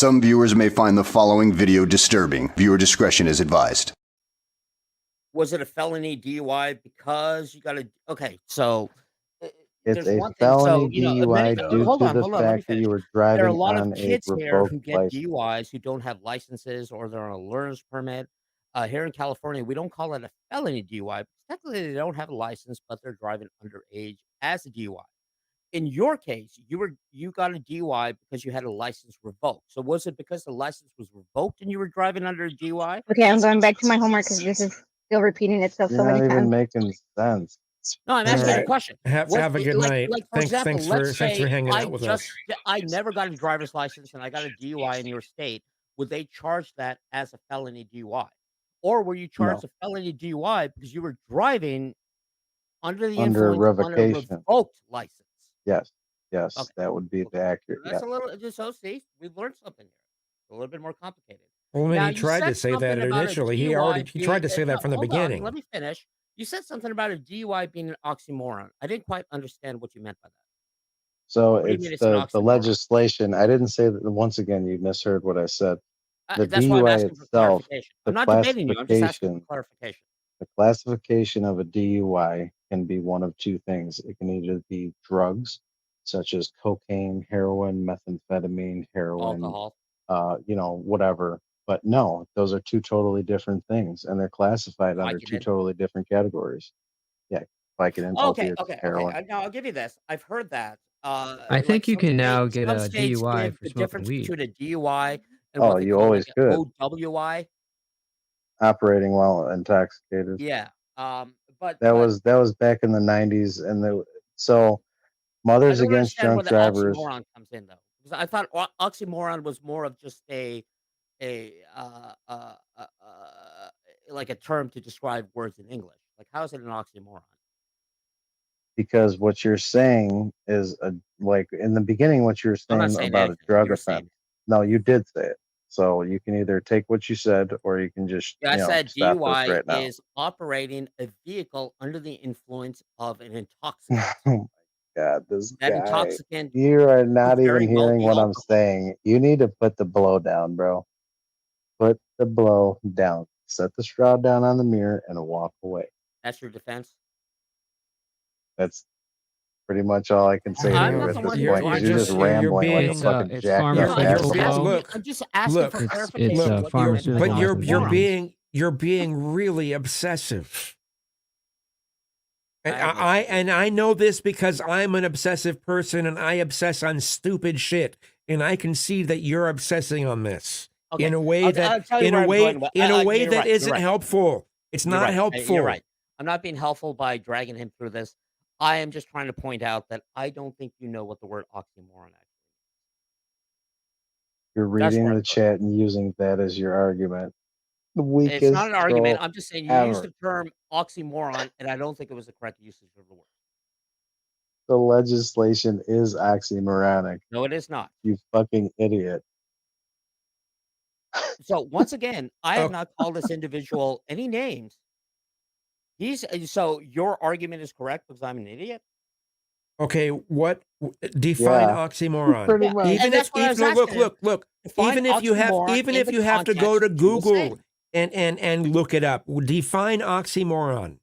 Some viewers may find the following video disturbing. Viewer discretion is advised. Was it a felony DUI because you gotta okay, so, It's there's a one thing felony many DUI due hold to on, the hold on, let me fact that finish. you were There are a driving lot of on a kids here revoked who get license. DUIs who don't have licenses or they're on a learner's permit. Here in California, we don't call it a felony DUI because technically they don't have a license, but they're driving underage as a DUI. In your case, you got a DUI because you had a license revoked. So was it because the license was revoked and you were driving under a DUI? Okay, I'm going back to my homework because this is still repeating itself You're so many not even times. making sense. No, I'm All asking you a right. question. Was Have a it good night. for example, let's Thanks for say hanging out with us. I never got a driver's license and I got a DUI in your state. Would they charge that as a felony DUI? Or were you charged No, a felony DUI because you were driving under the under influence on a revocation. revoked license? Yes, yes, Okay. that would be the Okay. accurate. So Yeah. that's a little just so see, we've learned something here. A little bit more complicated. Well, I mean, Now he you tried to said say that something about a initially. DUI He tried being to say no, that from the hold on, let beginning. me finish. You said something about a DUI being an oxymoron. I didn't quite understand what you meant by that. So What do you mean it's it's an the oxymoron? legislation. I didn't say that. Once again, you misheard what I said. The That's why I'm DUI asking for itself, clarification. I'm the not debating you. I'm just asking for classification, clarification. the classification of a DUI can be one of two things. It can either be drugs, such as cocaine, heroin, methamphetamine, heroin, Alcohol. whatever. But no, those are two totally different things, and they're classified under two Vicodin. totally different categories. Yeah, Vicodin, Okay, opiates, okay, okay. heroin. Now I'll give you this. I've heard that. I think you can now get Some a states DUI give for the smoking difference weed. between a DUI and Oh, what they you call always like an could. OWI. Operating while intoxicated. Yeah. But That was back in the 90s, and so I Mothers don't Against understand where Drunk the Drivers. oxymoron comes in though, because I thought oxymoron was more of just a like a term to describe words in English. Like, how is it an oxymoron? Because what you're saying is like in the beginning, what you're I'm not saying saying about a anything. drug You're offense. saying it. No, you did say it. So you can either take what you said or you can just, Yeah, I said stop this DUI right now. is operating a vehicle under the influence of an intoxicant. Oh my God, this That guy. intoxicant You are could not even very well hearing be what I'm alcohol. saying. You need to put the blow down, bro. Put the blow down. Set the straw down on the mirror and walk away. That's your defense? That's pretty much all I can say to I'm you not at the this one who's point You're because you're driving just just the you're rambling like a It's being fucking it's jacked up No, I'm just pharmaceutical asshole. asking law. you look I'm just asking for look It's clarification what you meant by pharmaceutical but laws and oxymoron. regulations. you're being really obsessive. And I have no clue. I know this because I'm an obsessive person and I obsess on stupid shit. And I can see that you're obsessing on this in Okay, a way that I'll tell you where I'm going with in a way you're that right, you're isn't right, helpful. It's you're not right, you're helpful. right. I'm not being helpful by dragging him through this. I am just trying to point out that I don't think you know what the word oxymoron actually means. You're That's reading where I'm the going. chat and using that as your argument. The It's not weakest an argument. troll I'm just saying you used ever. the term oxymoron, and I don't think it was the correct usage of the word. The legislation is oxymoronic. No, it is not. You fucking idiot. So once again, I have Oh, not called this individual any names. So your argument is correct because I'm an idiot? okay, define Yeah, oxymoron. pretty Yeah, much. and that's what I was Look, asking him. look, Define oxymoron even in if the you have to go context to that you will say. Google and look it up, define oxymoron.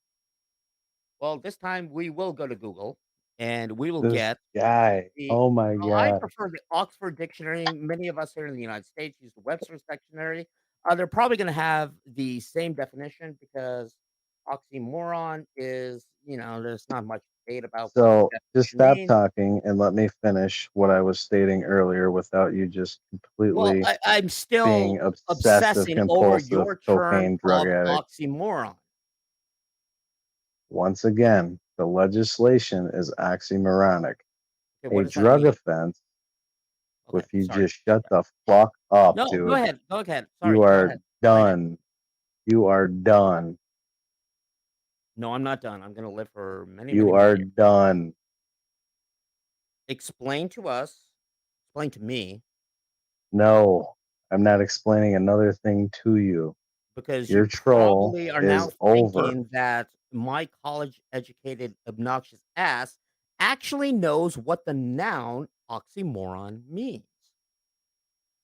Well, this time we will go to Google and we will This get guy. the Oh my well, I God. prefer the Oxford Dictionary. Many of us here in the United States use the Webster's Dictionary. They're probably going to have the same definition because oxymoron is, there's not much debate about what the So just definition stop means. talking and let me finish what I was stating earlier without you just Well, completely I'm being still obsessive obsessing over compulsive your term cocaine drug of addict. oxymoron. Once again, the legislation is oxymoronic. Okay, A what does that drug mean? offense, Okay, if you sorry. just shut the fuck up, No, go dude, ahead. Go ahead. you Sorry, go are ahead. Go right ahead. done. You are done. No, I'm not done. I'm gonna live for many, many You more are years. done. Explain to us, explain to me, No, I'm not explaining another thing to you. because Your you troll probably are now is over. thinking that my college-educated, obnoxious ass actually knows what the noun oxymoron means.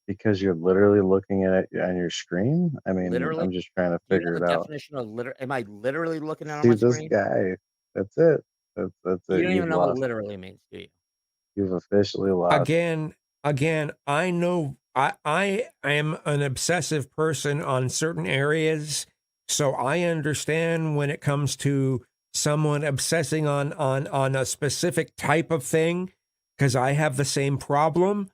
Because you're literally looking at it on your screen? I mean, Literally? I'm just trying to Do you know figure the it out. definition of am I literally looking at it on See my this screen? guy. That's it. That's You it. don't You've even know what lost. literally means, do you? You've officially lost. Again, I know I am an obsessive person on certain areas, so I understand when it comes to someone obsessing on a specific type of thing, because I have the same problem.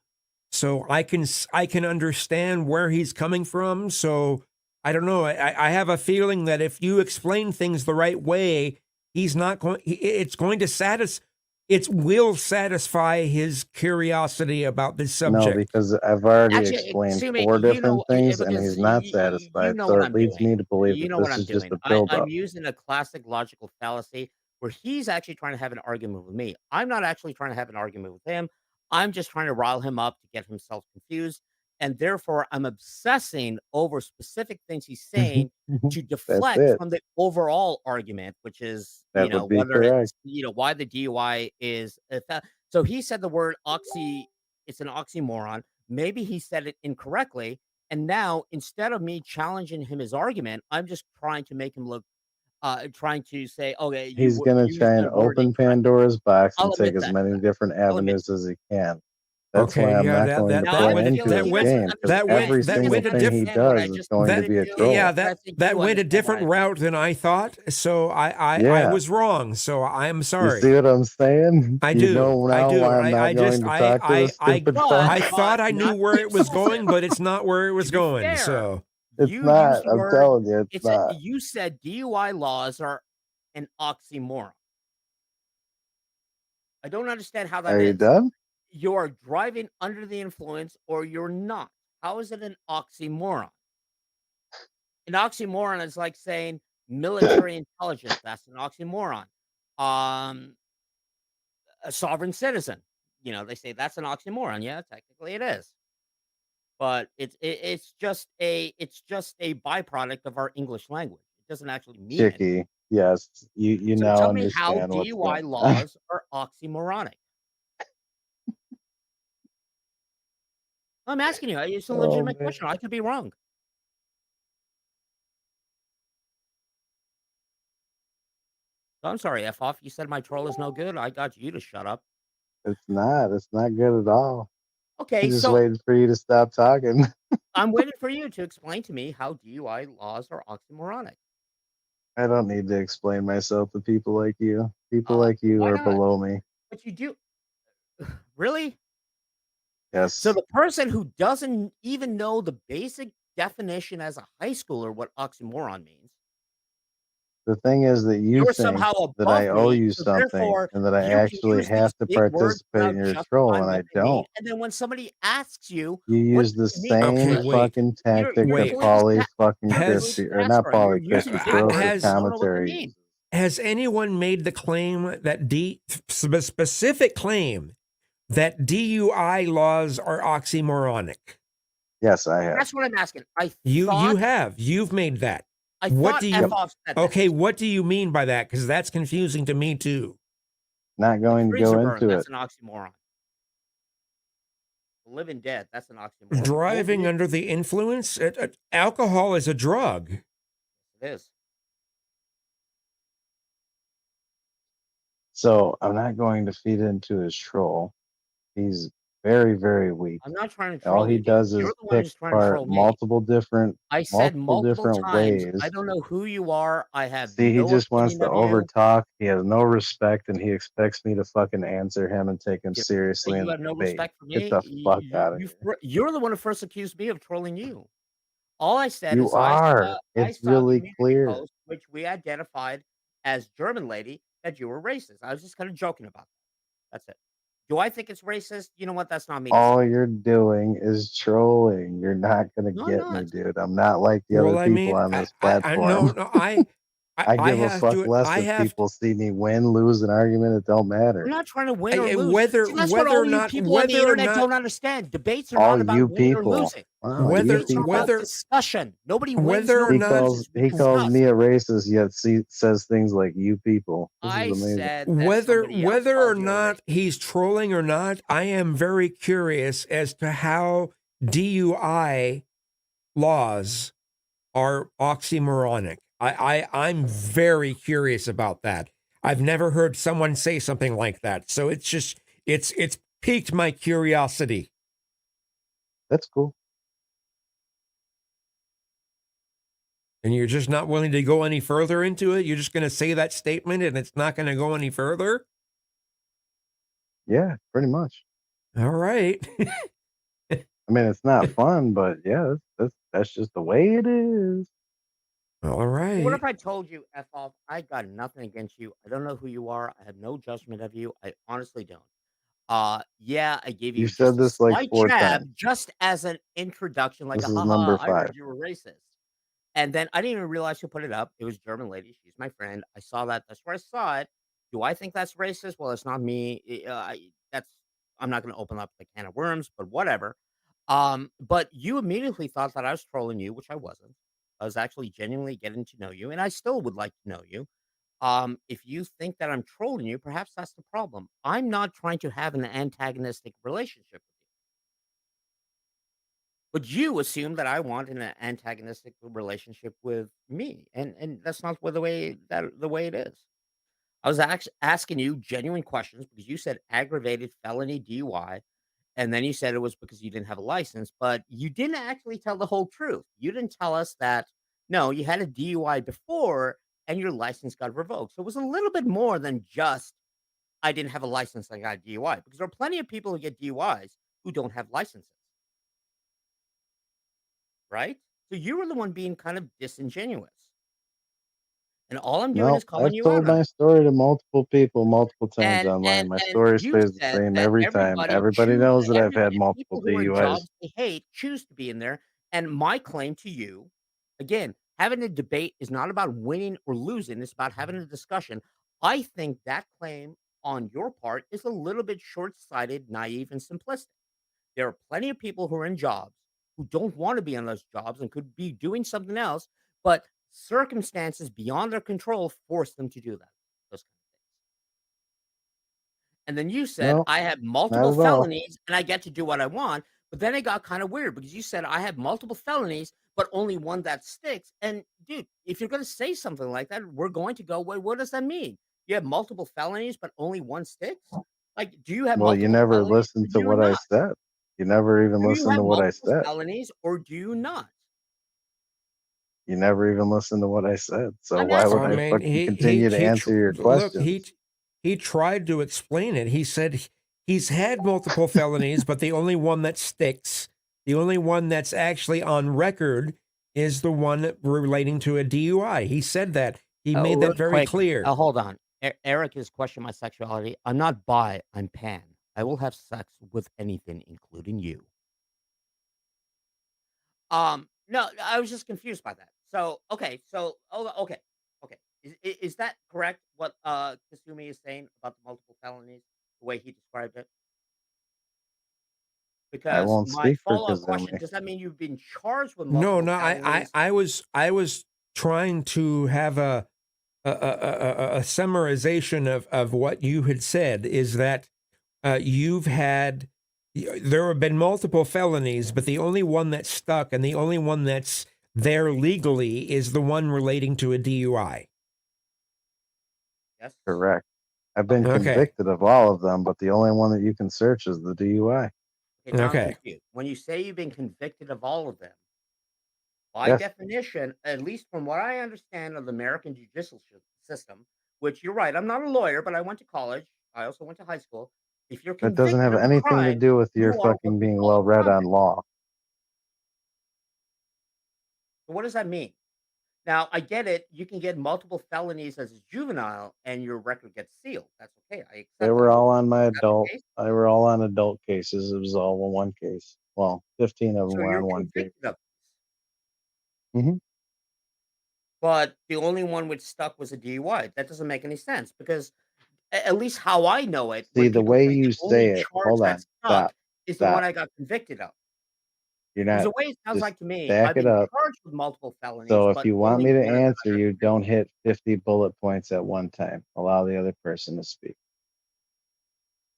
So I can understand where he's coming from. So I don't know. I have a feeling that if you explain things the right way, he's not going. It's going to satisfy. It will satisfy his curiosity about this No, subject. because I've already Actually, explained excuse me, 4 different things and because he's not satisfied. know So what it I'm leads doing. me to believe You that know what this I'm is just doing. a I'm buildup. using a classic logical fallacy where he's actually trying to have an argument with me. I'm not actually trying to have an argument with him. I'm just trying to rile him up to get himself confused. And therefore, I'm obsessing over specific things he's saying to That's deflect it. from the overall argument, which is, That would be whether correct. it's, why the DUI is. So he said the word it's an oxymoron. Maybe he said it incorrectly. And now, instead of me challenging his argument, I'm just trying to make him look, trying to say, okay, He's you gonna used try and the word open incorrectly. Pandora's box and I'll take admit as that. many different I'll admit avenues as he can. That's Okay, why I'm yeah, not going to now play I into feel his he doesn't game, because every understand. He single went a doesn't thing he understand what I does is just going to said be to a you. yeah, troll. But I that think that you went a understand what I different meant. route than I thought. So I Yeah. was wrong. So I'm You see sorry. what I'm saying? I You do. know I now do. why And I'm not going to talk to this stupid fuck? I thought I knew Not to where be it was insulting. going, but it's not where it To was be going. fair, So It's you used not. the I'm word. telling you, it's not. You said DUI laws are an oxymoron. I don't understand how that Are you is. done? You're driving under the influence or you're not. How is it an oxymoron? An oxymoron is like saying military intelligence. That's an oxymoron. Um, a sovereign citizen. They say that's an oxymoron. Yeah, technically it is. But it's just a byproduct of our English language. It doesn't actually mean anything. Chicky. Yes, you So now tell me how understand what's DUI going on. laws are oxymoronic. I'm asking you. It's a Oh legitimate man. question. I could be wrong. I'm sorry, F off. You said my troll is no good. I got you to shut up. It's not. It's not good at all. I'm Okay, just so waiting for you to stop talking. I'm waiting for you to explain to me how DUI laws are oxymoronic. I don't need to explain myself to people like you. People like you Why are not? below me. But you do. Really? So Yes. the person who doesn't even know the basic definition as a high schooler what oxymoron means, The thing is that you you're think somehow that I above owe me, you so something therefore and that I you can actually use these have to big words participate in without your troll, justifying and what I they mean. don't. And then when somebody asks you, You "What use does the it mean?" same okay, wait. fucking tactic You're that Wait. completely Polly fucking you're Has completely Christie, or not satisfied. You're Polly using Christie, big Bros for words. You has don't know what they commentary mean. uses. has anyone made the claim that specific claim that DUI laws are oxymoronic? Yes, I have. That's what I'm asking. You've made that. What do F Yep. you off said that. Okay, what do you mean by that? Because that's confusing to me too. Not Like going to go freezer burn, into it. that's an oxymoron. Living dead, that's an oxymoron. Driving under the influence? Alcohol is a drug. It is. So I'm not going to feed into his troll. He's very, very weak. I'm not trying to All troll he you, dude. does You're is the one pick who's trying to apart troll me. I said multiple multiple different times, I ways. don't know who you are. I have See, he no just wants opinion to of you. overtalk. He has no respect, and he expects me to fucking answer him and take him You seriously in you the have no debate. respect for Get me. the fuck out of here. You're the one who first accused me of trolling you. All I said You is are. I It's saw a really community clear. post which we identified as German lady that you were racist. I was just kind of joking about that. That's it. Do I think it's racist? You know what? That's not me to say. All you're doing is trolling. You're not gonna No, I'm get me, not. dude. I'm not like the Well, other I people mean, on this I no, platform. no, I I give a have fuck to, less I if have people see me win, lose an argument. It don't I'm matter. not trying to win or lose. whether See, that's what all you people on the whether or internet not don't understand. Debates are All not about you winning or people. losing. Wow, you Debates are people. about discussion. Nobody wins, whether or nobody not loses. We He calls discuss. me a racist, yet says things like "you people." This is I amazing. said that somebody else whether or called you a not racist. he's trolling or not, I am very curious as to how DUI laws are oxymoronic. I'm very curious about that. I've never heard someone say something like that. So it's piqued my curiosity. That's cool. And you're just not willing to go any further into it? You're just going to say that statement and it's not going to go any further? Yeah, pretty much. All right. I mean, it's not fun, but yeah, that's just the way it is. All What right. if I told you, F off, I got nothing against you. I don't know who you are. I have no judgment of you. I honestly don't. Yeah, I gave You you said just a this like slight 4 jab, times. just as an introduction, like This a is haha, number I heard 5. you were racist. And then I didn't even realize who put it up. It was a German lady. She's my friend. I saw that. That's where I saw it. Do I think that's racist? Well, it's not me. I'm not going to open up the can of worms, but whatever. But you immediately thought that I was trolling you, which I wasn't. I was actually genuinely getting to know you, and I still would like to know you. If you think that I'm trolling you, perhaps that's the problem. I'm not trying to have an antagonistic relationship with you. But you assume that I want an antagonistic relationship with me, and that's not the way it is. I was asking you genuine questions because you said aggravated felony DUI, and then you said it was because you didn't have a license, but you didn't actually tell the whole truth. You didn't tell us that no, you had a DUI before and your license got revoked. So it was a little bit more than just I didn't have a license, I got a DUI because there are plenty of people who get DUIs who don't have licenses. Right? So you were the one being kind of disingenuous, and all I'm doing No, is calling I've you out told on my it. story to multiple people multiple times And online. My and story you stays the said same that every time. Everybody knows that I've had multiple people who are in DUIs. jobs they hate choose to be in there, and my claim to you, again, having a debate is not about winning or losing, it's about having a discussion. I think that claim on your part is a little bit short-sighted, naive, and simplistic. There are plenty of people who are in jobs who don't want to be in those jobs and could be doing something else, but circumstances beyond their control force them to do that. Those kind of things. And then you said, No, I have not multiple at all. felonies and I get to do what I want. But then it got kind of weird because you said, I have multiple felonies, but only one that sticks. And dude, if you're going to say something like that, we're going to go, what does that mean? You have multiple felonies, but only one sticks? Like, do you have Well, you multiple never felonies or listened do to you what I not? said. You never even Do you listened have to what I multiple said. felonies or do you not? You never even listened to what I said. So I'm why would asking I I you. mean, fucking continue to answer your look, questions? he tried to explain it. He said he's had multiple felonies, but the only one that sticks, the only one that's actually on record is the one relating to a DUI. He said that. He made Really that very quick, clear. hold on. Eric is questioning my sexuality. I'm not bi, I'm pan. I will have sex with anything, including you. No, I was just confused by that. So, okay, okay, okay. Is that correct? What Kasumi is saying about the multiple felonies, the way he described it? I Because won't my speak for follow-up question: Kazumi. does that mean you've been charged with No, multiple no, felonies? I was trying to have a summarization of what you had said. Is that you've had there have been multiple felonies, but the only one that's stuck and the only one that's there legally is the one relating to a DUI. Yes. Correct. I've been Okay. Okay. convicted of all of them, but the only one that you can search is the DUI. Okay. Now I'm Okay. confused. When you say you've been convicted of all of them, by Yes, definition, at least from what I understand of the American judicial system, which you're right, I'm not a lawyer, but I went to college. I also went to high school. If you're that doesn't convicted have of a anything to crime, do with your you are what fucking we being call well a read on convict. law. So what does that mean? Now, I get it. You can get multiple felonies as a juvenile and your record gets sealed. That's okay. I They accept were that. all on my Is that the adult. case? They were all on adult cases. It was all in one case. Well, 15 of them So were you're on one case. convicted of this. Hmm. But the only one which stuck was a DUI. That doesn't make any sense because at least how I know it, See, when the people way say the you only say it. charge Hold that on. stuck Stop. is the one Stop. I got convicted of. You're Because not. the way it sounds Just like to me, back I've it been up. charged with multiple felonies, So if but you want only me to one of them I answer got you, don't convicted. hit 50 bullet points at one time. Allow the other person to speak.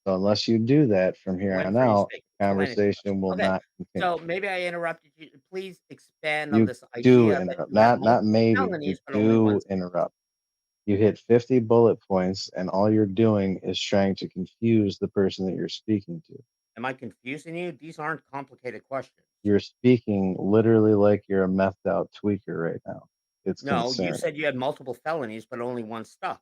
So unless you do that from here Went on for you out, speak. conversation will Okay, not continue. so maybe I interrupted you. Please expand on You this do idea that interrupt. you have Not multiple maybe. You felonies, but only one do sentence. interrupt. You hit 50 bullet points, and all you're doing is trying to confuse the person that you're speaking to. Am I confusing you? These aren't complicated questions. You're speaking literally like you're a methed out tweaker right now. It's No, you concerning. said you had multiple felonies, but only one stuck.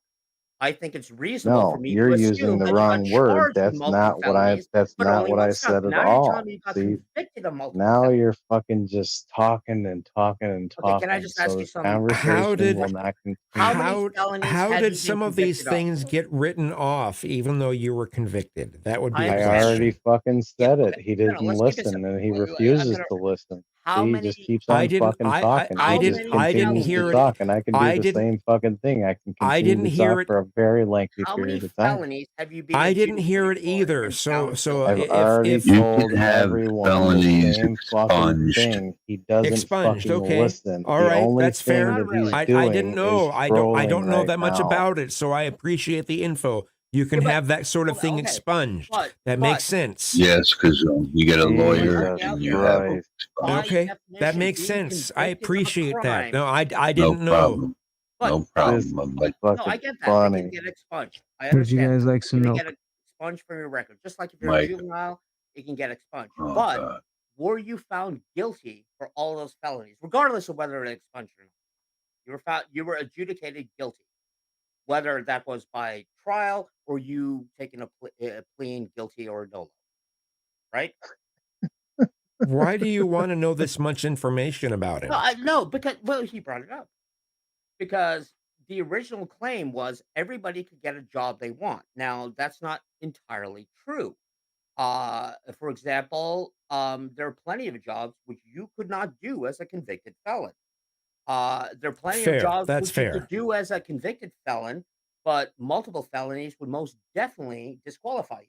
I think it's reasonable for No, me you're to using assume the that you got wrong word. charged with multiple felonies, That's but not only what one I stuck. said at Now you're telling all. me you got See, convicted of multiple now felonies. you're fucking just talking and talking and Okay, can I talking. just So ask you this some How conversation simple will did questions? not How continue. many felonies how have did you been some of these convicted of? things get written off, even though you were convicted? That would I be a I understand that. already question. fucking Yeah, said it. okay. He No, no, didn't let's keep it listen, simple. and he I'm refuses gonna. to listen. How See, he just many? keeps I on didn't. fucking talking. He How just many I didn't continues to hear felonies? it. talk, and I can do I the didn't. same fucking thing. I can I continue didn't to hear talk it. for a very lengthy How many period of time. felonies have you been I didn't hear adjudicated it for either. and So found so guilty? I've if already if You told can have everyone the felonies same fucking expunged thing. He doesn't expunged, fucking okay, listen. all The right, only that's thing fair. Not that he's really. I didn't doing is know. I trolling don't know right that much now. about it, so I appreciate the info. You Yeah, can but have that sort of okay, thing okay. expunged. That But makes sense. yes, because you get a but lawyer hear me Jesus out and here. you have them Christ. By expunged. Okay, that definition, makes being sense. I convicted of a appreciate that. crime. No, I No didn't know. problem. But No This problem. is But no, I fucking get that. They can funny. get expunged. I Would you understand guys that. like They're some gonna milk? get expunged from your record, just like if you're a Mike, juvenile, it can get expunged. oh But God, were you found guilty for all those felonies, regardless of whether it expunged or not? You were adjudicated guilty, whether that was by trial or you taking a pleading guilty or no, right? Why do you want to know this much information about No, him? no, because well, he brought it up because the original claim was everybody could get a job they want. Now that's not entirely true. For example, there are plenty of jobs which you could not do as a convicted felon. There are plenty of Fair. jobs That's which you could fair. do as a convicted felon, but multiple felonies would most definitely disqualify you.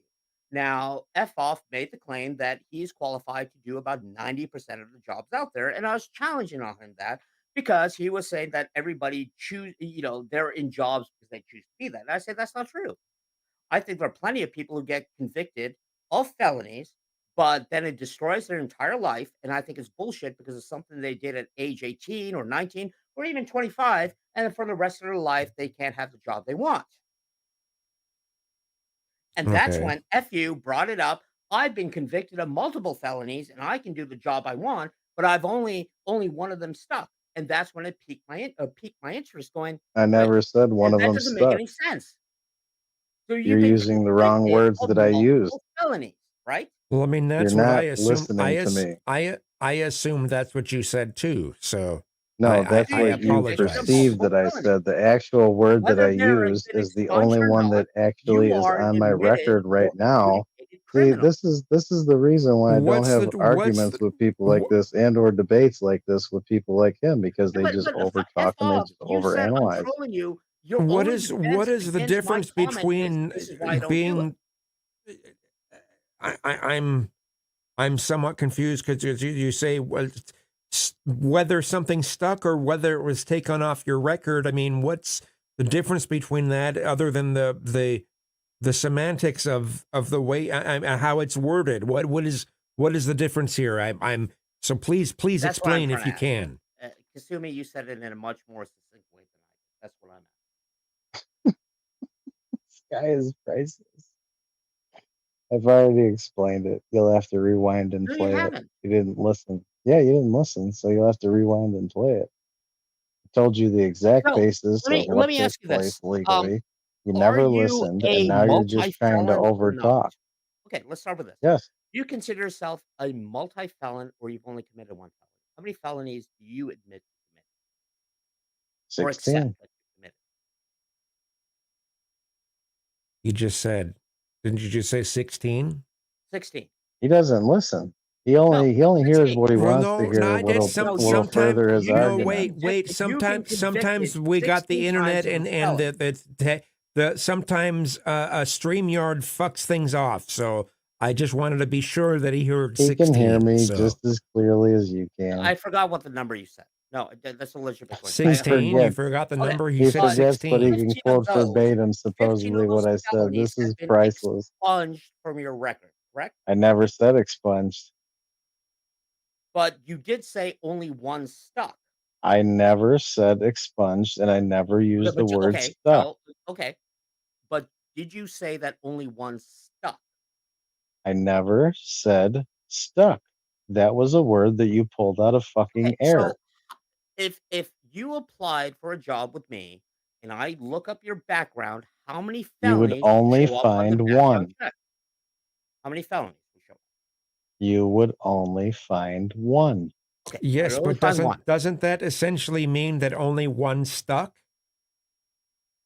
Now, Off made the claim that he's qualified to do about 90% of the jobs out there, and I was challenging on him that because he was saying that everybody they're in jobs because they choose to be that. And I said that's not true. I think there are plenty of people who get convicted of felonies, but then it destroys their entire life. And I think it's bullshit because it's something they did at age 18 or 19 or even 25. And then for the rest of their life, they can't have the job they want. And that's Okay. when FU brought it up. I've been convicted of multiple felonies and I can do the job I want, but I've only one of them stuck. And that's when it piqued my interest going, I but never said one of that them doesn't make stuck. any sense. So You're you've been using the wrong convicted words of that I used. multiple felonies, right? Well, I mean, You're that's what I not assume. listening to me. I assume that's what you said too. So No, that's I what You've been you convicted of apologize. perceive multiple that I felonies. said. The actual word that I Whether there has use been is the expunged only or one not, that actually you is are an on my admitted record right or now. adjudicated See, criminal. this is the reason why I don't What's have what's arguments the, with people like wh- this and or debates like this with people like him because Yeah, they just F overtalk and they off. just You said I'm overanalyze. trolling you. Your only what defense is the against my difference comment is between this is why I don't do it. being I'm somewhat confused because you say whether something stuck or whether it was taken off your record. I mean, what's the difference between that other than the semantics of the way how it's worded? What is the difference here? I'm so please That's what I'm explain trying if to you ask. can. Kasumi, you said it in a much more succinct way than I did. That's what I'm at. This guy is priceless. I've already explained it. You'll have to rewind and No, you play it. haven't. You didn't listen. Yeah, you didn't listen, so you'll have to rewind and play it. I told you the exact So basis of let what me took ask you place this: legally. You Are never you listened, and a now you're just trying to multi-felon or not? overtalk. Okay, let's start with this. Yes, Do you consider yourself a multi-felon or you've only committed one felony? How many felonies do you admit you committed or accept 16. that you committed? You just said, didn't you just say 16? 16. He doesn't listen. No, He only hears 16. what he Well, wants to no, no, hear. I did So What'll sometimes, further his you've no, been argument. wait, you've been convicted sometimes we got the 16 times internet of a and felony. the sometimes StreamYard fucks things off. So I just wanted to be sure that he heard He can hear 16. me So just as clearly as you can. I forgot what the number you said. No, that's a legitimate question. He 16, you forgets. forgot the Okay, number, he He said but forgets, but he 16. can 15 of quote those verbatim 15 of supposedly what those I said. felonies This have is been priceless. expunged from your record. correct? I never said expunged. But you did say only one stuck. I never said expunged, and I never Okay, used the but you word okay, stuck. so okay, but did you say that only one stuck? I never said stuck. That was a word that you pulled out of Okay, fucking air. so if you applied for a job with me and I look up your background, how many You would felonies would only show up on the find background one. check? How many felonies would show up? You would only find one. Okay, I would Yes, only but find one. doesn't that essentially mean that only one stuck?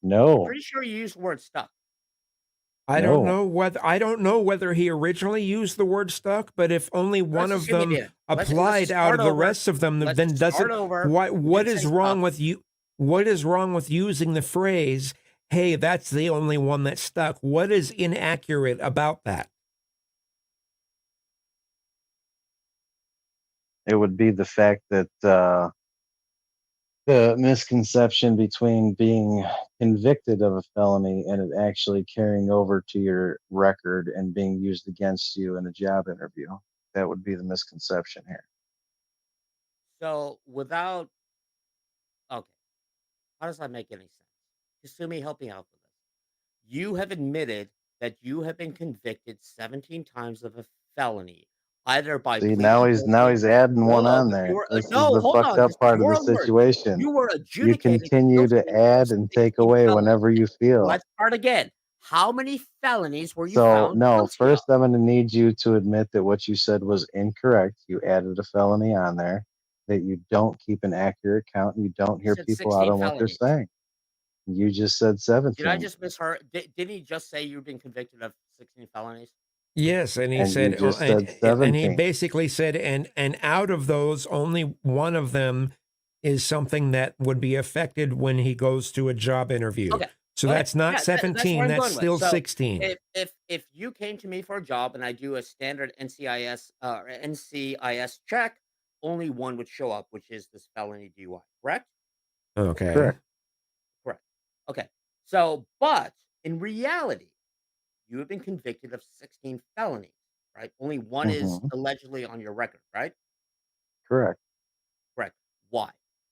I'm No, pretty sure you used the word stuck. no. I don't know whether he originally used the word stuck, but if only Let's one of assume he them didn't. Let's applied just out start of the over. rest of them, Let's then just start doesn't over. You what didn't is say stuck. wrong with you? What is wrong with using the phrase, "Hey, that's the only one that stuck"? What is inaccurate about that? It would be the fact that the misconception between being convicted of a felony and it actually carrying over to your record and being used against you in a job interview. That would be the misconception here. So without okay, how does that make any sense? Kasumi, help me out with this. You have admitted that you have been convicted 17 times of a felony, either by See, now pleading he's guilty. adding one No, on but you there. were This is no, the hold fucked on. up This is part of the your word. situation. You were You adjudicated continue to guilty add of and take 16 away felonies. whenever you feel. Let's start again. How many felonies were you So, found no, guilty of? first I'm going to need you to admit that what you said was incorrect. You added a felony on there, that you don't keep an accurate count and you don't You hear said people out 16 on what they're felonies. saying. You just said Did I 17 just misheard? Didn't he just say you've been convicted of 16 felonies? Yes, and he and you said, just said and he 17. basically said, and out of those, only one of them is something that would be affected when he goes to a job interview. Okay. So Okay. that's not Yeah, that's where 17, I'm that's going with. still So 16. if you came to me for a job and I do a standard NCIS check, only one would show up, which is this felony DUI. Correct? Okay. Correct. Correct. Okay. So, but in reality, you have been convicted of 16 felonies, right? Only one is hmm allegedly on your record, right? Correct. Correct. Why?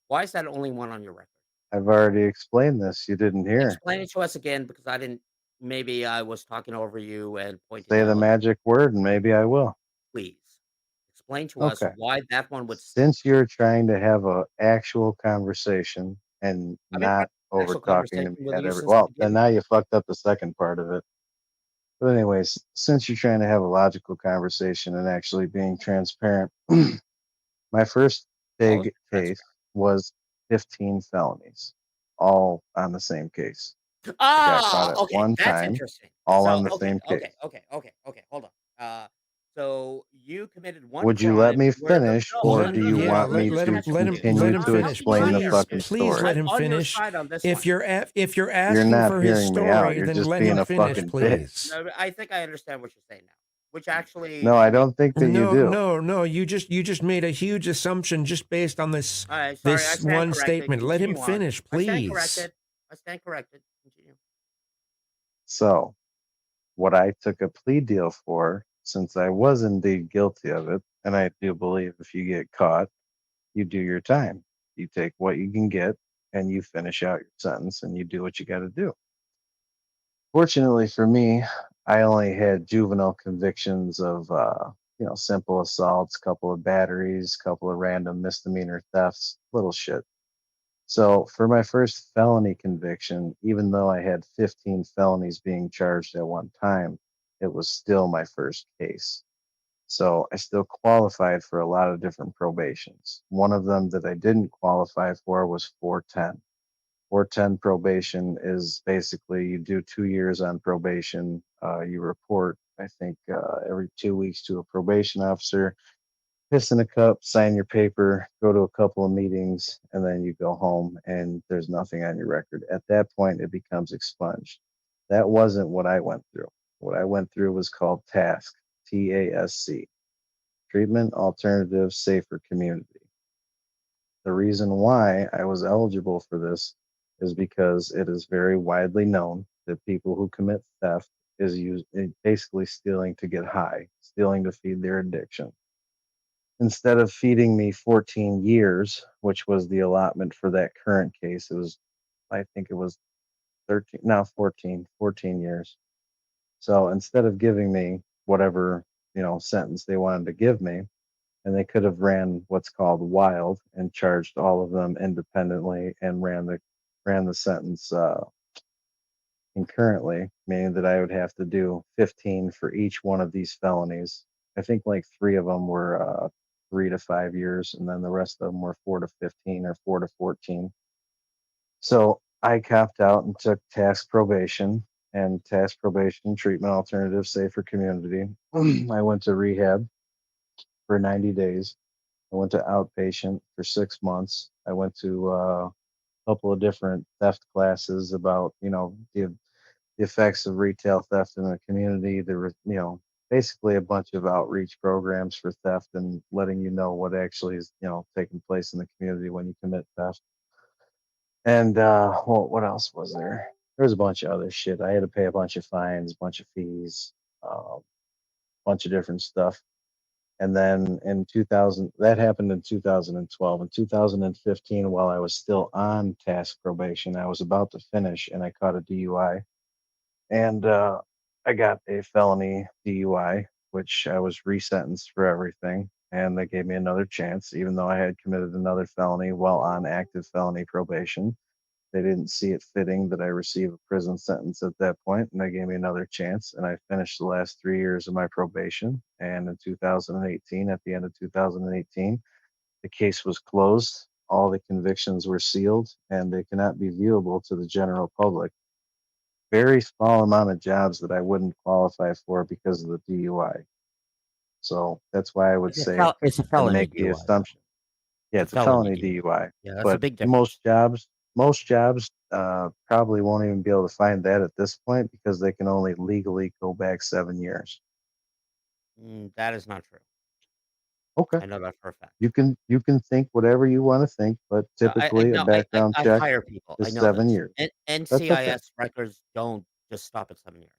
Why is that only one on your record? I've already explained this. You didn't hear. Explain it to us again because I didn't. Maybe I was talking over you and pointing Say out the other. magic word and maybe I will. Please explain to us Okay. why that one would stick. Since you're trying to have a actual conversation and I've been not having an over actual talking to conversation me with at you every since the well, then beginning. now you fucked up the second part of it. But anyways, since you're trying to have a logical conversation and actually being transparent, my first Always big case transparent. was 15 felonies, all on the same case. I got caught Ah, at okay, one that's time, interesting. all So, on the same case. hold on. So you committed one Would you let crime me where the finish, no, hold or on, do no, no, you no, no, Yeah, want let me me just to catch up with you. let continue him to I'm finish. helping you out explain the here. Please, fucking please story? let I'm him on your finish. side on this If one. you're You're asking not for his hearing me out. story, You're then just let being him a finish, fucking please. bitch. No, I think I understand what you're saying now, which actually No, I makes don't think that you No, do. no, no. You just made a huge assumption just based on all right, sorry, I this stand one corrected. statement. Let him Continue on. finish, I stand please. corrected. I stand corrected. Continue. So, what I took a plea deal for, since I was indeed guilty of it, and I do believe if you get caught, you do your time. You take what you can get and you finish out your sentence and you do what you got to do. Fortunately for me, I only had juvenile convictions of, simple assaults, couple of batteries, couple of random misdemeanor thefts, little shit. So for my first felony conviction, even though I had 15 felonies being charged at one time, it was still my first case. So I still qualified for a lot of different probations. One of them that I didn't qualify for was 410. 410 probation is basically you do 2 years on probation. You report, I think, every 2 weeks to a probation officer, piss in a cup, sign your paper, go to a couple of meetings, and then you go home and there's nothing on your record. At that point, it becomes expunged. That wasn't what I went through. What I went through was called TASC, TASC, Treatment Alternative Safer Community. The reason why I was eligible for this is because it is very widely known that people who commit theft is basically stealing to get high, stealing to feed their addiction. Instead of feeding me 14 years, which was the allotment for that current case, I think it was 13, now 14 years. So instead of giving me whatever, sentence they wanted to give me, and they could have ran what's called wild and charged all of them independently and ran the sentence concurrently, meaning that I would have to do 15 for each one of these felonies. I think like three of them were 3 to 5 years, and then the rest of them were 4 to 15 or 4 to 14. So I copped out and took task probation and task probation treatment alternative safer community. I went to rehab for 90 days. I went to outpatient for 6 months. I went to a couple of different theft classes about, the effects of retail theft in the community. There were, basically a bunch of outreach programs for theft and letting you know what actually is, taking place in the community when you commit theft. And what else was there? There was a bunch of other shit. I had to pay a bunch of fines, a bunch of fees, a bunch of different stuff. And then in 2000, that happened in 2012. In 2015, while I was still on task probation, I was about to finish and I caught a DUI. And I got a felony DUI, which I was resentenced for everything. And they gave me another chance, even though I had committed another felony while on active felony probation. They didn't see it fitting that I receive a prison sentence at that point, and they gave me another chance. And I finished the last 3 years of my probation. And in 2018, at the end of 2018, the case was closed. All the convictions were sealed, and they cannot be viewable to the general public. Very small amount of jobs that I wouldn't qualify for because of the DUI. So that's why I would say It's a and felony make the DUI, though. assumption. Yeah, It's a it's a felony felony DUI. DUI. Yeah, that's a But big difference. most jobs probably won't even be able to find that at this point because they can only legally go back 7 years. That is not true. Okay. I know that for a fact. You can think whatever you want to think, but I typically a no, background I check hire people. I is know 7 this. years. And That's okay. NCIS records don't just stop at 7 years.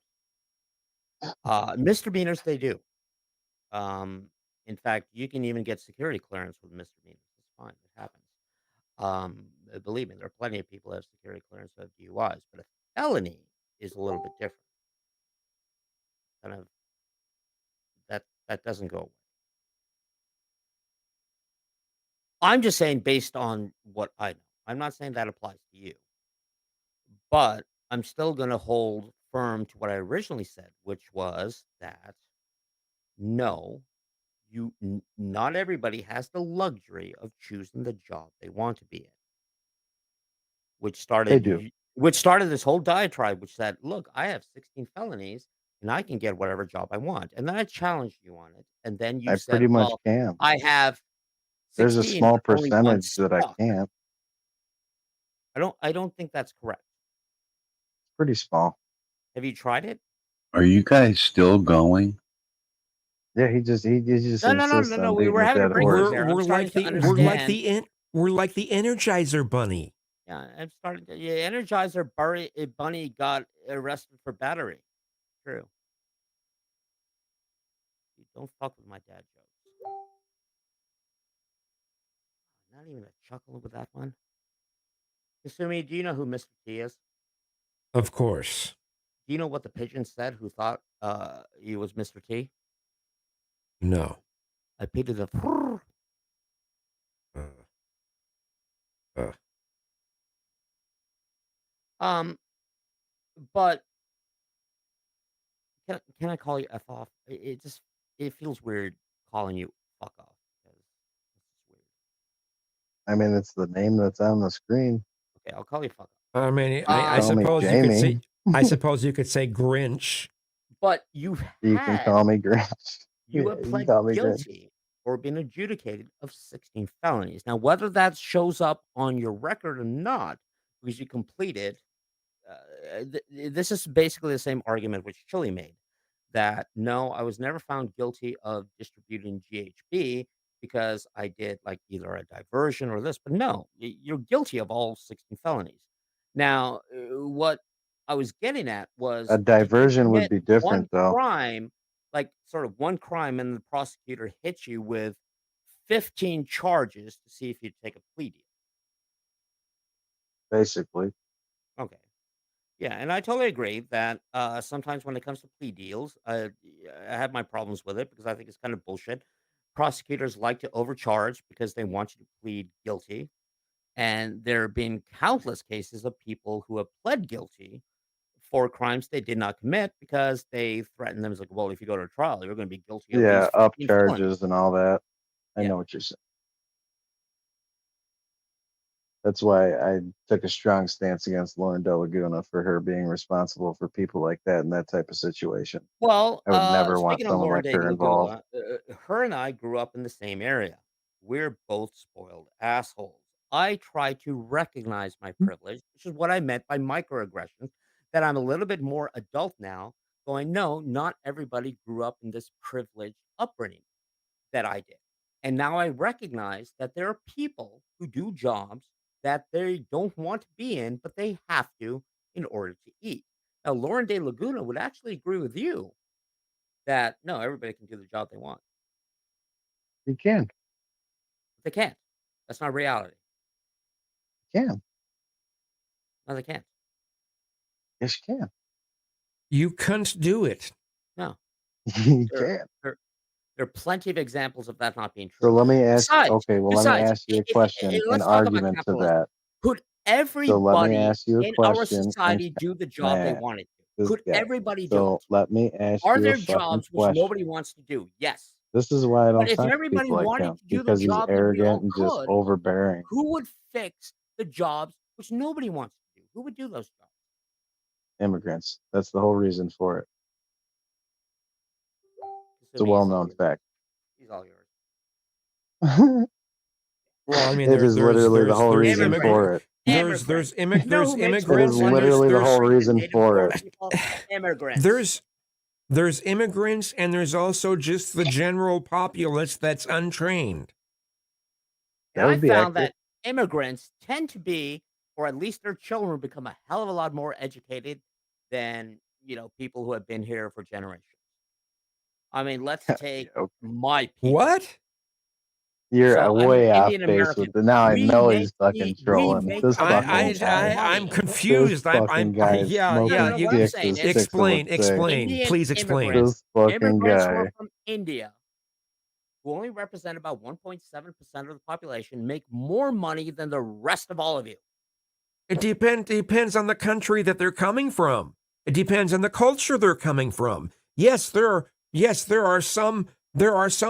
Misdemeanors, they do. Um, in fact, you can even get security clearance with misdemeanors. It's fine. It happens. Believe me, there are plenty of people that have security clearance who have DUIs, but a felony is a little bit different. Kind of that doesn't go away. I'm just saying based on what I know. I'm not saying that applies to you, but I'm still going to hold firm to what I originally said, which was that no, not everybody has the luxury of choosing the job they want to be in. Which They started do. y which started this whole diatribe, which said, "Look, I have 16 felonies, and I can get whatever job I want." And then I challenged you on it, and then you I said, pretty much "Well, can. I have There's a 16, small but only 1 percentage that I stuck." can't. I don't think that's correct. Pretty small. Have you tried it? Are you guys still going? Yeah, he just No, no, no, insists no, no, on we beating were a having a dead breakthrough horse. here. I'm starting to understand. We're like the Energizer Bunny. Yeah, I'm starting to yeah, Energizer Bunny got arrested for battery. True. You don't fuck with my dad jokes. Not even a chuckle with that one. Kasumi, do you know who Mr. T is? Of course. Do you know what the pigeon said who thought, he was Mr. T? No. I painted the Uh, uh, Um, but can I call you F off? It just it feels weird calling you fuck off because it's just weird. I mean, it's the name that's on the screen. Okay, I'll call you fuck I mean, You can off. I call me suppose you could say, Jaymee. I suppose you could say Grinch. But you've You can call me Grinch. you Yeah, have you can pled call me Grinch. guilty or been adjudicated of 16 felonies. Now, whether that shows up on your record or not, because you completed this is basically the same argument which Chile made that no, I was never found guilty of distributing GHB because I did like either a diversion or this, but no, you're guilty of all 16 felonies. Now, what I was getting at was A if you diversion would commit be one different, though. crime, like sort of one crime, and the prosecutor hits you with 15 charges to see if you'd take a plea deal. Basically, Okay. Yeah, and I totally agree that sometimes when it comes to plea deals, I have my problems with it because I think it's kind of bullshit. Prosecutors like to overcharge because they want you to plead guilty. And there have been countless cases of people who have pled guilty for crimes they did not commit because they threatened them as like, well, if you go to trial, you're going to be guilty of yeah, these up 15 felonies. charges and all that. I Yeah. know what you're saying. That's why I took a strong stance against Lauren De Laguna for her being responsible for people like that in that type of situation. Well, I would never want speaking of someone Lauren like de her involved. Laguna, her and I grew up in the same area. We're both spoiled assholes. I try to recognize my privilege, which is what I meant by microaggressions, that I'm a little bit more adult now, going, no, not everybody grew up in this privileged upbringing that I did. And now I recognize that there are people who do jobs that they don't want to be in, but they have to in order to eat. Now, Lauren de Laguna would actually agree with you that no, everybody can do the job they want, You can. but they can't. That's not reality. Can. No, they can't. Yes, you can. You can't do it. No, You there, can. there, there are plenty of examples of that not being So true. let me ask, Besides, okay, well, let me besides, ask you a if question in let's talk about argument to capitalism. that. Could So let me everybody ask you a in our question and society do the job they man, wanted to? this Could guy. everybody do So it? let me ask Are you a there fucking jobs which question. nobody wants to do? Yes. This is why I But don't if talk to everybody people like wanted him to do the because he's job that we arrogant all and just could, overbearing. who would fix the jobs which nobody wants to do? Who would do those jobs? Immigrants. That's the whole reason for it. It's a Kasumi, he's all well-known yours. fact. He's all yours. Well, I mean, It is literally the whole reason Immigrants. for it. Immigrants. You know who makes more It is immigrants and money literally the than whole freaking reason native for born it. people? Immigrants. there's immigrants and there's also just the general populace that's untrained. And That I would be found accurate. that immigrants tend to be, or at least their children become a hell of a lot more educated than, people who have been here for generations. I mean, let's take Okay. my people. What? You're So I'm an way off Indian base American. with it. Now I We know make he's fucking we trolling. make This the fucking most guy. I'm money. This confused. fucking guy is Yeah, No, smoking no, no. What I'm dicks, saying as is Pixel would explain, say. Indian please explain. immigrants, This fucking immigrants who are guy. from India, who only represent about 1.7% of the population, make more money than the rest of all of you. It depends on the country that they're coming from. It depends on the culture they're coming from. Yes, there are some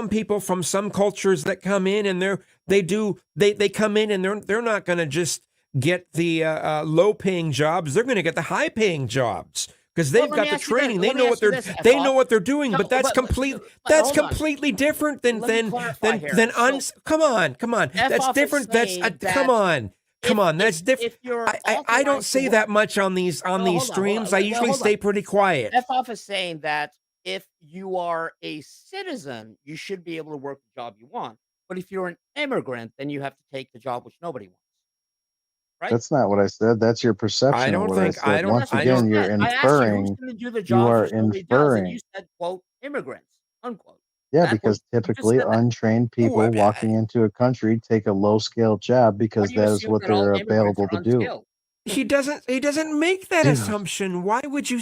people from some cultures that come in and they come in and they're not going to just get the low paying jobs. They're going to get the high paying jobs because they've got the training. They know what they're doing. But that's completely different than come on. That's different. Come on. Come on, that's different. I don't say that much on these streams. I usually stay pretty quiet. F-off is saying that if you are a citizen, you should be able to work the job you want. But if you're an immigrant, then you have to take the job which nobody wants. Right? That's not what I said. That's your perception of what I said. Once again, you're inferring. You are inferring. You said, quote, immigrants, unquote. Yeah, because typically untrained people walking into a country take a low scale job because that is what they're available to do. He doesn't make that assumption. Why would you?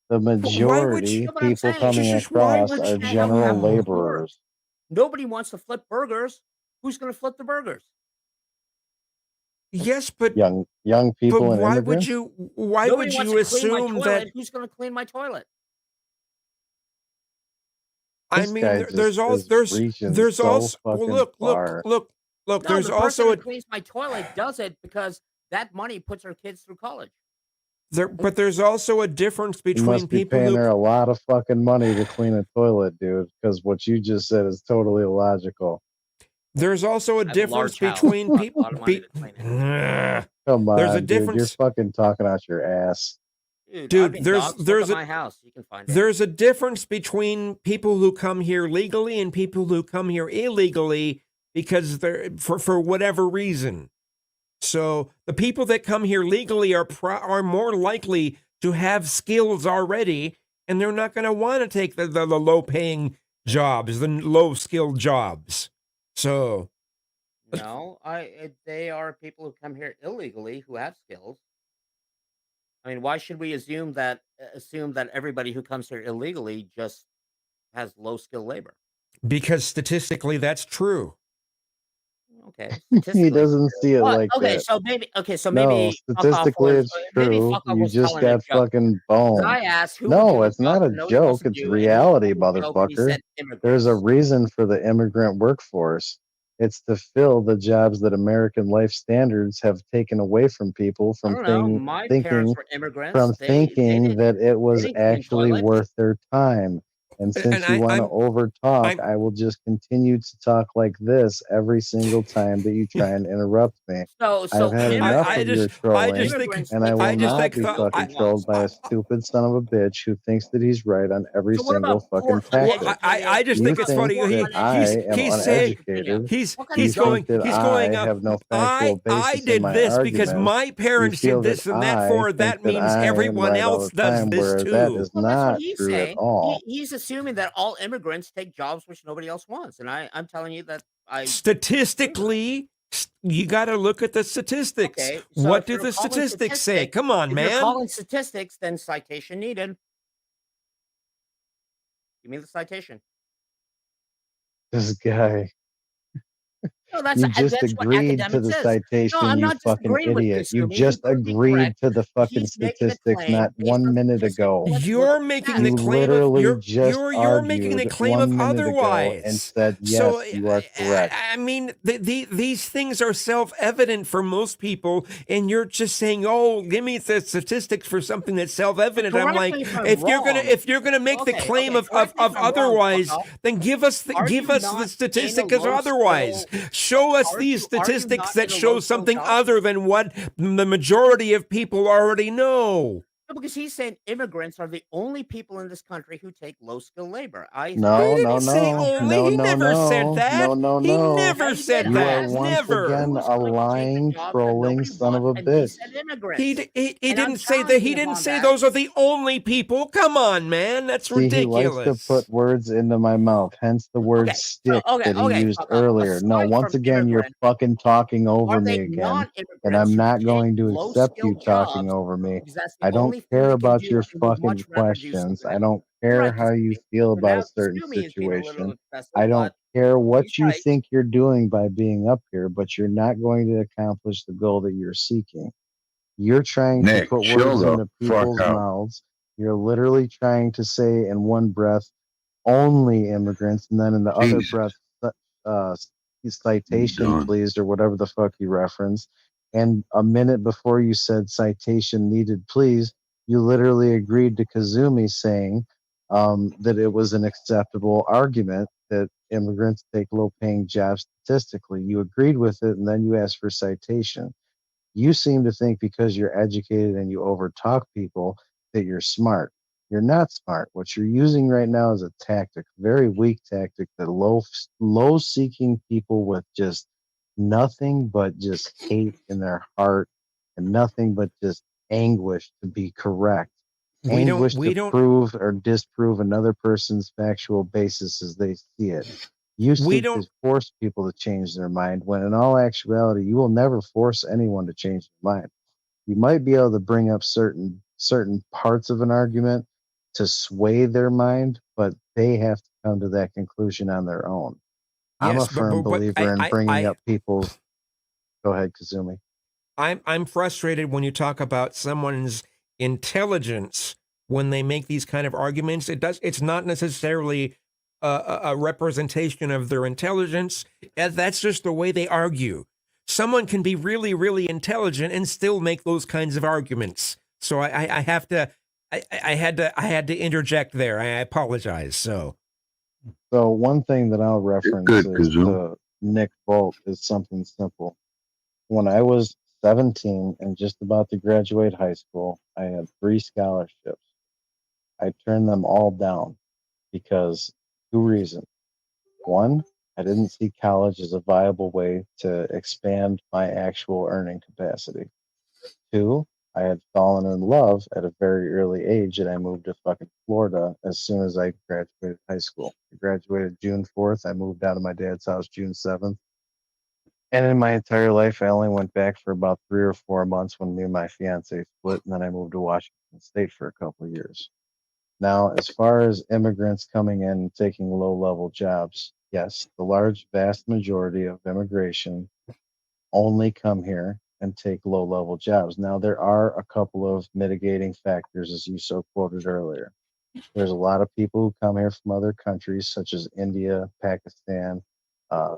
The majority people coming across are general laborers. Nobody wants to flip burgers. Who's going to flip the burgers? Yes, but young people and immigrants. Why would you assume that? Who's going to clean my toilet? I mean, there's also look. No, there's the also person who cleans my toilet does it because that money puts our kids through college. But there's also a difference between you must be people paying her a lot of fucking money to clean a toilet, dude. Because what you just said is totally illogical. There's also a difference between people. Come on, there's a dude. difference. You're fucking talking out your ass. Dude, there's my house. You can find there's a difference between people who come here legally and people who come here illegally because they're for whatever reason. So the people that come here legally are more likely to have skills already, and they're not going to want to take the low-paying jobs, the low-skilled jobs. So No, they are people who come here illegally who have skills. I mean, why should we assume that everybody who comes here illegally just has low skill labor? because statistically that's true. Okay, He statistically. doesn't see it What? like Okay, that. so No, maybe fuck off statistically it's maybe true. fuck off You was just telling a got joke. fucking 'Cause boned. I asked who would No, do a it's job not a that nobody wants joke. to It's do, and he reality, told a joke and he motherfucker. said There's a immigrants. reason for the immigrant workforce. It's to fill the jobs that American life standards have taken away from people I from don't know. My parents thinking were immigrants. that it They was didn't clean actually toilets. worth their time. And And since you want to over talk, I'm I will just continue to talk like this every single time that you try and interrupt me. I've So had enough of your I trolling, just think immigrants and I take will I just not think jobs be that the nobody fucking trolled wants. by a stupid son of a bitch who thinks that he's right on every So what single about fucking well, tactic. I just You think it's think funny. that I am He's saying uneducated. What kind of You job? think that he's I going up. have no factual I basis in did my this because arguments. my You parents feel did that this and that I for think that that means I am everyone right all else the does time, this where that too. is Well, that's what not he's true at saying. all. He's assuming that all immigrants take jobs which nobody else wants, and I'm telling you that I disagree with that. Statistically, you got to look at the statistics. Okay, so What do the statistics say? Come on, if you're man. calling statistics, then citation needed. Give me the citation. This guy, No, you just that's what agreed to academics the is. No, citation, I'm you not fucking disagreeing with idiot. You Kasumi. He just could be agreed correct. to the fucking He's making a statistics claim not based on 1 minute statistics. ago. Let's look You're at the making the You stats. claim of literally just you're making the argued claim of 1 minute ago and otherwise. said, So yes, you are correct. I mean, these things are self-evident for most people, and you're just saying, "Oh, give me the statistics for something that's And self-evident." I'm correct like, me if I'm wrong. if you're gonna make the Okay, claim correct me if of I'm wrong, otherwise, fuck. then give Are give you us the not in a statistic as low otherwise. skill? Show us these Are you statistics not that in a show low skill something job? other than what the majority of people already know. No, because he's saying immigrants are the only people in this country who take low skill labor. He No, no, didn't say no, only. no, He no, never said no, no, that. no, He no. Yeah, never he did. said You I are that. asked once him Never. again who is a going to take the lying, jobs that trolling nobody son of wants, a and he bitch. said immigrants. He And I'm didn't say that. He challenging him didn't on say that. those are the only people. Come on, man. That's See, he likes to ridiculous. put words into my mouth, hence the word Okay, so stick that he used fuck off. earlier. No, Aside once from again, you're immigrants, fucking talking over are me they again, and non-immigrants I'm who not take going to low accept you skilled talking jobs? over me. Because that's the I don't only thing care they can about do, your and would fucking much rather do questions. something I else. don't You're care right, how you Kasumi. feel So about now a certain Kasumi is being a little situation. excessive, I don't but care he's what you right. think you're doing by being up here, but you're not going to accomplish the goal that you're seeking. You're trying to Nick, put chill words the into fuck people's out. mouths. You're literally trying to say in one breath, only immigrants, and then in the other Jesus, breath, uh, I'm citation, done. please, or whatever the fuck you referenced. And a minute before you said citation needed, please, you literally agreed to Kazumi saying that it was an acceptable argument that immigrants take low paying jobs statistically. You agreed with it, and then you asked for citation. You seem to think because you're educated and you overtalk people that you're smart. You're not smart. What you're using right now is a tactic, very weak tactic that low seeking people with just nothing but just hate in their heart and nothing but just anguish to be correct, anguish We to don't prove or disprove another person's factual basis as they see it. You we seek to don't force people to change their mind when in all actuality you will never force anyone to change their mind. You might be able to bring up certain parts of an argument to sway their mind, but they have to come to that conclusion on their own. I'm a yes, but firm what believer in bringing up people's. Go ahead, Kazumi. I'm frustrated when you talk about someone's intelligence when they make these kind of arguments. It's not necessarily a representation of their intelligence. That's just the way they argue. Someone can be really, really intelligent and still make those kinds of arguments. So I have to I had to interject there. I apologize. So So one thing that I'll You're reference good, is Kazoo. to Nick Bolt is something simple. When I was 17 and just about to graduate high school, I had 3 scholarships. I turned them all down because 2 reasons. One, I didn't see college as a viable way to expand my actual earning capacity. Two, I had fallen in love at a very early age, and I moved to fucking Florida as soon as I graduated high school. I graduated June 4th. I moved out of my dad's house June 7th. And in my entire life, I only went back for about 3 or 4 months when me and my fiance split, and then I moved to Washington State for a couple of years. Now, as far as immigrants coming in and taking low-level jobs, yes, the large, vast majority of immigration only come here and take low-level jobs. Now, there are a couple of mitigating factors, as you so quoted earlier. There's a lot of people who come here from other countries, such as India, Pakistan. Uh,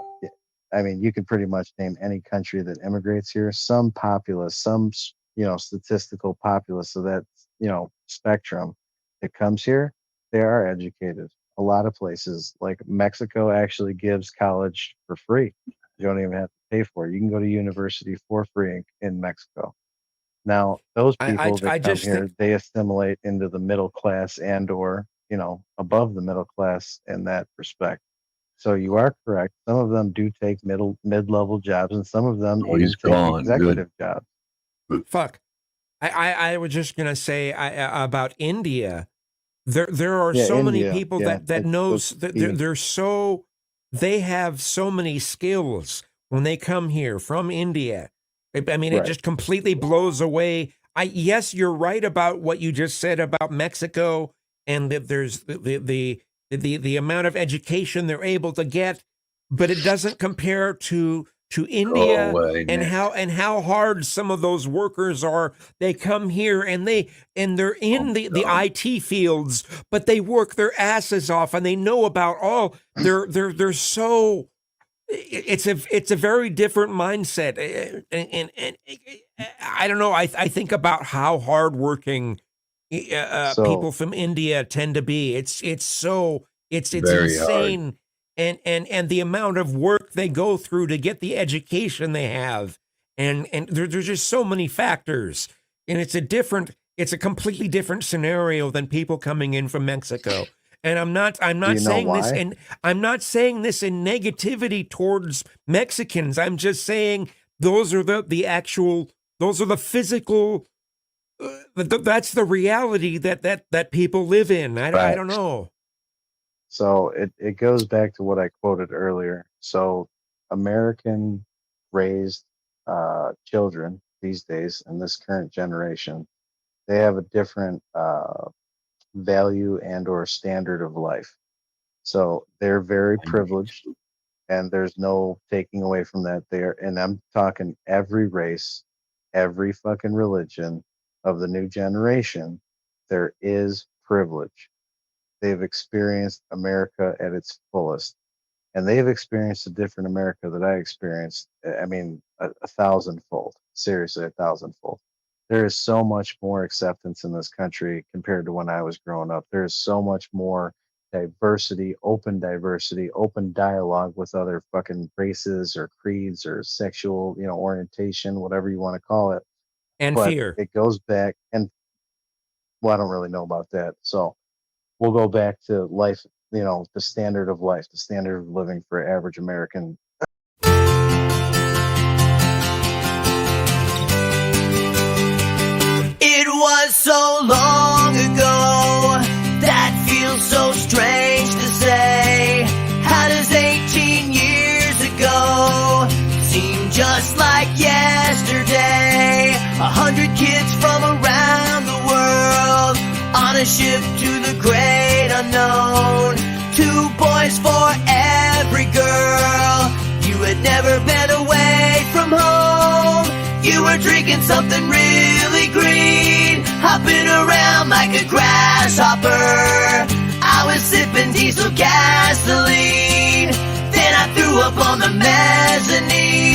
I mean, you can pretty much name any country that immigrates here. Some populace, some statistical populace of that spectrum that comes here, they are educated. A lot of places, like Mexico, actually gives college for free. You don't even have to pay for it. You can go to university for free in Mexico. Now, those people I that come just here, think they assimilate into the middle class and or, above the middle class in that respect. So you are correct. Some of them do take mid-level jobs, and some of them Oh, even he's take gone. Good. executive jobs. fuck. I was just gonna say about India. There are Yeah, so many India. people Yeah, that knows that they have so many skills when they come here from India. I mean, it Right. just completely blows away. Yes, you're right about what you just said about Mexico, and that there's the amount of education they're able to get, but it doesn't compare to India away, and Nick. how hard some of those workers are. They come here and they're in the IT fields, but they work their asses off and they know about all. They're so. It's a very different mindset, and I don't know. I think about how hardworking So people from India tend to be. It's Very hard. insane, and the amount of work they go through to get the education they have, and there's just so many factors, and it's a completely different scenario than people coming in from Mexico. And I'm not do you know saying this, why? and I'm not saying this in negativity towards Mexicans. I'm just saying those are the physical. That's the reality that people live in. I don't Facts. know. So it goes back to what I quoted earlier. So American raised children these days in this current generation, they have a different value and or standard of life. So they're very privileged, and there's no taking away from that. And I'm talking every race, every fucking religion of the new generation. There is privilege. They've experienced America at its fullest, and they've experienced a different America that I experienced. I mean, a thousandfold. Seriously, a thousandfold. There is so much more acceptance in this country compared to when I was growing up. There is so much more diversity, open dialogue with other fucking races or creeds or sexual, orientation, whatever you want to call it. And But fear. it goes back, and well, I don't really know about that. So we'll go back to life, the standard of life, the standard of living for average American. It was so long ago, that feels so strange to say. How does 18 years ago seem just like yesterday? 100 kids from around the world on a ship to the great unknown. 2 boys for every girl. You had never been away from home. You were drinking something really green, hopping around like a grasshopper. I was sipping diesel gasoline, then I threw up on the mezzanine.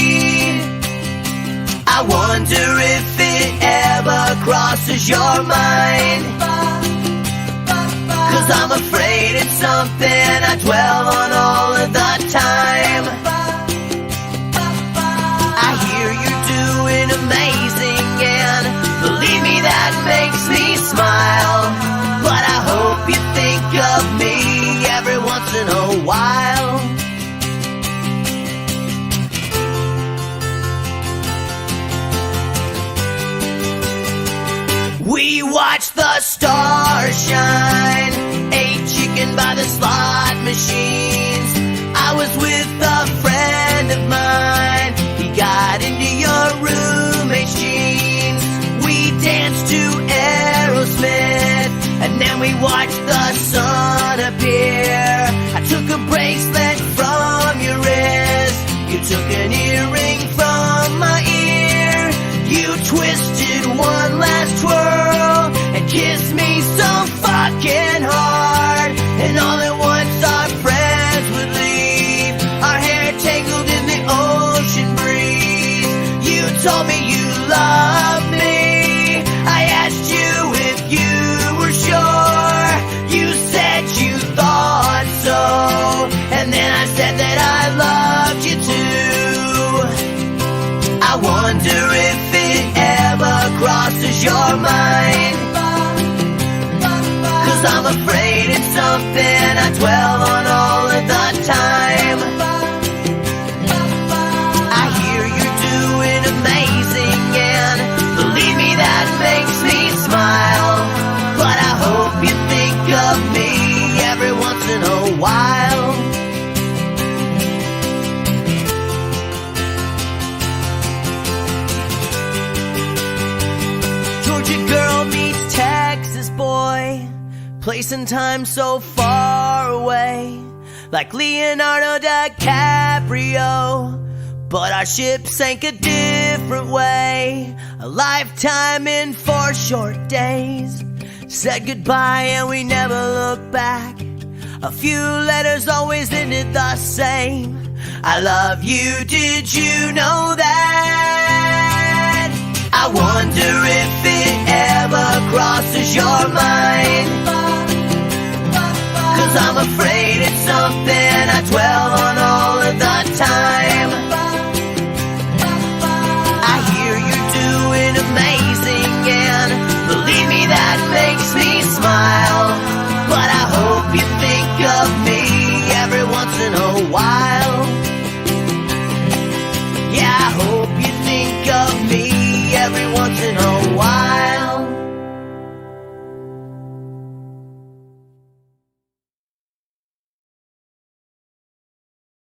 I wonder if it ever crosses your mind, 'cause I'm afraid it's something I dwell on all of the time. I hear you're doing amazing, and believe me, that makes me smile. But I hope you think of me every once in a while. watched the stars shine, ate chicken by the slot machines. I was with a friend of mine, he got into your roommate's jeans. We danced to Aerosmith, and then we watched the sun appear. I took a bracelet from your wrist, you took an earring from my ear. You twisted one last twirl and kissed me so fucking hard. And all at once our friends would leave, our hair tangled in the ocean breeze. You told me you loved me, I asked you if you were sure. You said you thought so, and then I said that I loved you too. I wonder if it ever crosses your mind, 'cause I'm afraid it's something I dwell on all of the time. I hear you're doing amazing, and believe me, that makes me smile. But I hope you think of me every once in a while. Georgia girl meets Texas boy, place and time so far away, like Leonardo DiCaprio. But our ship sank a different way, a lifetime in 4 short days. Said goodbye and we never looked back, a few letters always ended the same. I love you, did you know that? I wonder if it ever crosses your mind, 'cause I'm afraid